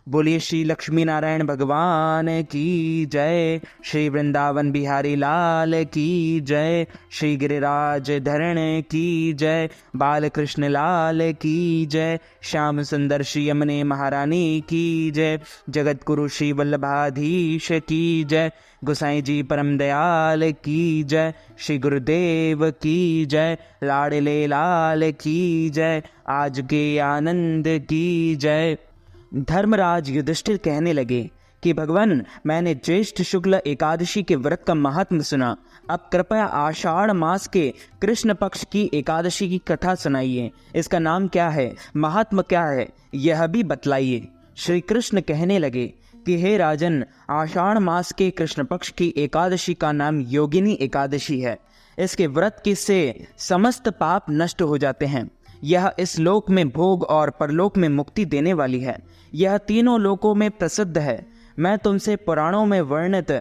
बोलिए श्री लक्ष्मी नारायण भगवान की जय। श्री वृंदावन बिहारी लाल की जय। श्री गिरिराज धरण की जय। बाल कृष्ण लाल की जय। श्याम सुंदर श्री यमुने महारानी की जय। जगत गुरु श्री वल्लभाधीश की जय। गोसाई जी परम दयाल की जय। श्री गुरुदेव की जय। लाडले लाल की जय। आज के आनंद की जय। धर्मराज युधिष्ठिर कहने लगे कि भगवान, मैंने ज्येष्ठ शुक्ल एकादशी के व्रत का महात्म सुना। अब कृपया आषाढ़ मास के कृष्ण पक्ष की एकादशी की कथा सुनाइए। इसका नाम क्या है, महात्म क्या है, यह भी बतलाइए। श्री कृष्ण कहने लगे कि हे राजन, आषाढ़ मास के कृष्ण पक्ष की एकादशी का नाम योगिनी एकादशी है। इसके व्रत के से समस्त पाप नष्ट हो जाते हैं। यह इस लोक में भोग और परलोक में मुक्ति देने वाली है। यह तीनों लोकों में प्रसिद्ध है। मैं तुमसे पुराणों में वर्णित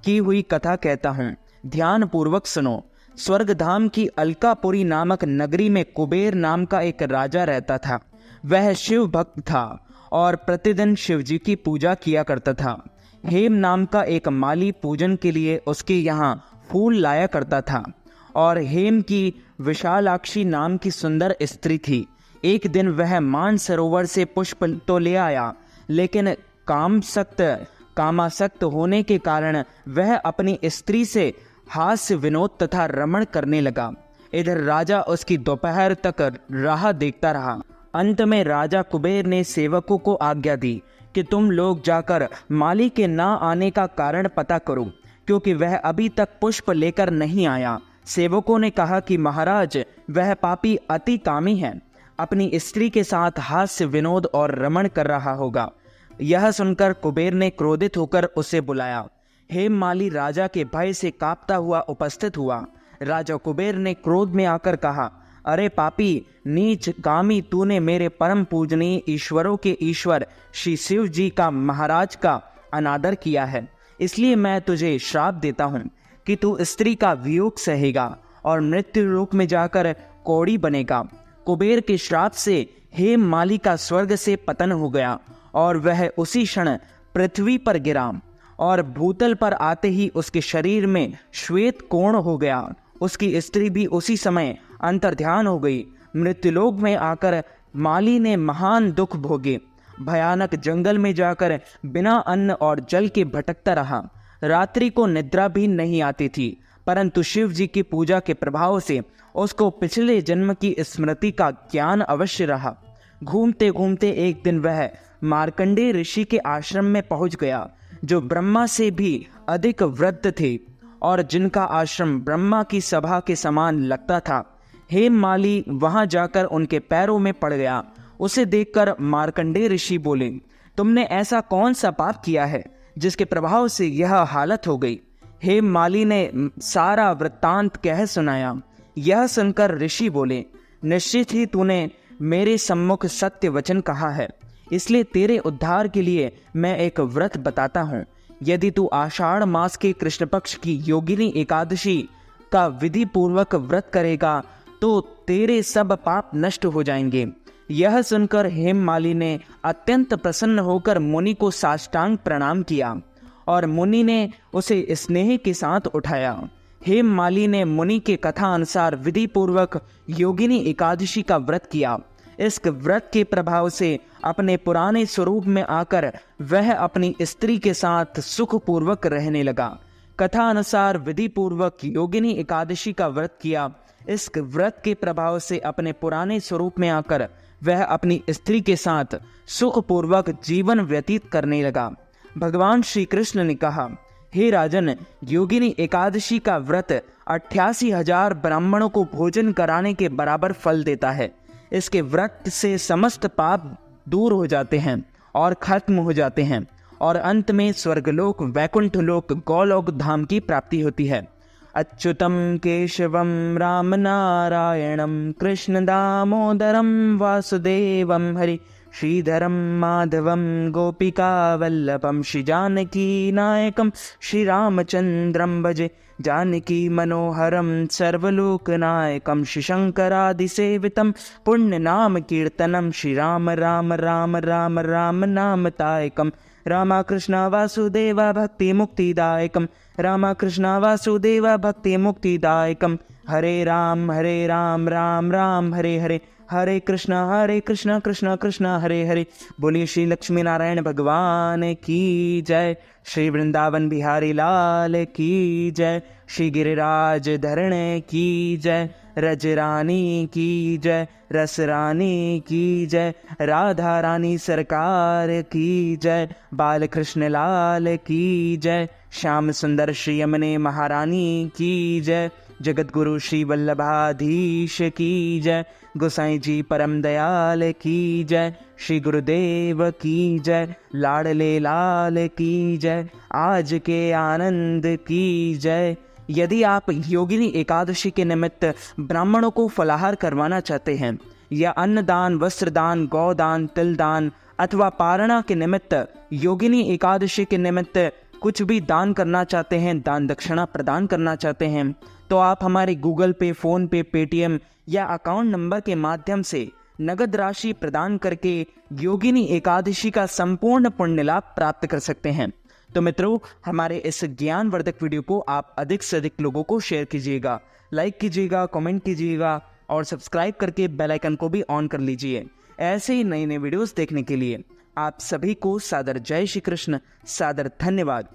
की हुई कथा कहता हूँ, ध्यान पूर्वक सुनो। स्वर्गधाम की अलकापुरी नामक नगरी में कुबेर नाम का एक राजा रहता था। वह शिव भक्त था और प्रतिदिन शिव जी की पूजा किया करता था। हेम नाम का एक माली पूजन के लिए उसके यहाँ फूल लाया करता था और हेम की विशालाक्षी नाम की सुंदर स्त्री थी। एक दिन वह मानसरोवर से पुष्प तो ले आया, लेकिन कामासक्त होने के कारण वह अपनी स्त्री से हास्य विनोद तथा रमण करने लगा। इधर राजा उसकी दोपहर तक राह देखता रहा। अंत में राजा कुबेर ने सेवकों को आज्ञा दी कि तुम लोग जाकर माली के ना आने का कारण पता करो, क्योंकि वह अभी तक पुष्प लेकर नहीं आया। सेवकों ने कहा कि महाराज, वह पापी अति कामी है, अपनी स्त्री के साथ हास्य विनोद और रमण कर रहा होगा। यह सुनकर कुबेर ने क्रोधित होकर उसे बुलाया। हेममाली राजा के भय से कांपता हुआ उपस्थित हुआ। राजा कुबेर ने क्रोध में आकर कहा, अरे पापी, नीच कामी, तूने मेरे परम पूजनीय ईश्वरों के ईश्वर श्री शिव जी का, महाराज का अनादर किया है। इसलिए मैं तुझे श्राप देता हूँ कि तू स्त्री का वियोग सहेगा और मृत्यु रूप में जाकर कौड़ी बनेगा। कुबेर के श्राप से हेममाली का स्वर्ग से पतन हो गया और वह उसी क्षण पृथ्वी पर गिरा और भूतल पर आते ही उसके शरीर में श्वेत कोण हो गया। उसकी स्त्री भी उसी समय अंतर्ध्यान हो गई। मृत्युलोक में आकर माली ने महान दुख भोगे। भयानक जंगल में जाकर बिना अन्न और जल के भटकता रहा। रात्रि को निद्रा भी नहीं आती थी, परंतु शिव जी की पूजा के प्रभाव से उसको पिछले जन्म की स्मृति का ज्ञान अवश्य रहा। घूमते घूमते एक दिन वह मार्कंडेय ऋषि के आश्रम में पहुंच गया, जो ब्रह्मा से भी अधिक वृद्ध थे और जिनका आश्रम ब्रह्मा की सभा के समान लगता था। हेममाली वहां जाकर उनके पैरों में पड़ गया। उसे देखकर मार्कंडेय ऋषि बोले, तुमने ऐसा कौन सा पाप किया है जिसके प्रभाव से यह हालत हो गई? हेममाली ने सारा वृत्तांत कह सुनाया। यह सुनकर ऋषि बोले, निश्चित ही तूने मेरे सम्मुख सत्य वचन कहा है, इसलिए तेरे उद्धार के लिए मैं एक व्रत बताता हूँ। यदि तू आषाढ़ मास के कृष्ण पक्ष की योगिनी एकादशी का विधि पूर्वक व्रत करेगा तो तेरे सब पाप नष्ट हो जाएंगे। यह सुनकर हेममाली ने अत्यंत प्रसन्न होकर मुनि को साष्टांग प्रणाम किया और मुनि ने उसे स्नेह के साथ उठाया। हेममाली ने मुनि के कथा अनुसार विधि पूर्वक योगिनी एकादशी का व्रत किया। इस व्रत के प्रभाव से अपने पुराने स्वरूप में आकर वह अपनी स्त्री के साथ सुखपूर्वक रहने लगा। कथा अनुसार विधि पूर्वक योगिनी एकादशी का व्रत किया। इस व्रत के प्रभाव से अपने पुराने स्वरूप में आकर वह अपनी स्त्री के साथ सुखपूर्वक जीवन व्यतीत करने लगा। भगवान श्री कृष्ण ने कहा, हे राजन, योगिनी एकादशी का व्रत 88,000 ब्राह्मणों को भोजन कराने के बराबर फल देता है। इसके व्रत से समस्त पाप दूर हो जाते हैं और खत्म हो जाते हैं और अंत में स्वर्गलोक, वैकुंठ लोक, गौलोक धाम की प्राप्ति होती है। अच्युतम केशवम राम नारायणम कृष्ण दामोदरम वासुदेवम हरि श्रीधरम माधवम गोपिका वल्लभम श्री जानकी नायकम श्री रामचंद्रम भजे जानकी मनोहरम सर्वलोकनायकम शिशंकरादिसेवितम पुण्य नाम कीर्तनम श्री राम राम राम राम राम नाम तायकम रामा कृष्णा वासुदेवा भक्ति मुक्तिदायकम रामा कृष्णा वासुदेवा भक्ति मुक्तिदायकम हरे राम राम राम हरे हरे हरे कृष्णा कृष्ण कृष्ण हरे हरे। बोलिए श्री लक्ष्मी नारायण भगवान की जय, श्री वृंदावन बिहारी लाल की जय, श्री गिरिराज धरण की जय, रजरानी की जय, रस रानी की जय, राधा रानी सरकार की जय, बाल कृष्ण लाल की जय, श्याम सुंदर श्री यमुने महारानी की जय, जगत गुरु श्री वल्लभाधीश की जय, गोसाई जी परम दयाल की जय, श्री गुरुदेव की जय, लाडले लाल की जय, आज के आनंद की जय। यदि आप योगिनी एकादशी के निमित्त ब्राह्मणों को फलाहार करवाना चाहते हैं या अन्नदान, वस्त्रदान, गौदान, तिलदान अथवा पारणा के निमित्त योगिनी एकादशी के निमित्त कुछ भी दान करना चाहते हैं, दान दक्षिणा प्रदान करना चाहते हैं, तो आप हमारे गूगल पे, फोन पे, पेटीएम या अकाउंट नंबर के माध्यम से नगद राशि प्रदान करके योगिनी एकादशी का संपूर्ण पुण्य लाभ प्राप्त कर सकते हैं। तो मित्रों, हमारे इस ज्ञानवर्धक वीडियो को आप अधिक से अधिक लोगों को शेयर कीजिएगा, लाइक कीजिएगा, कमेंट कीजिएगा और सब्सक्राइब करके बेल आइकन को भी ऑन कर लीजिए। ऐसे ही नए नए वीडियोस देखने के लिए आप सभी को सादर जय श्री कृष्ण, सादर धन्यवाद।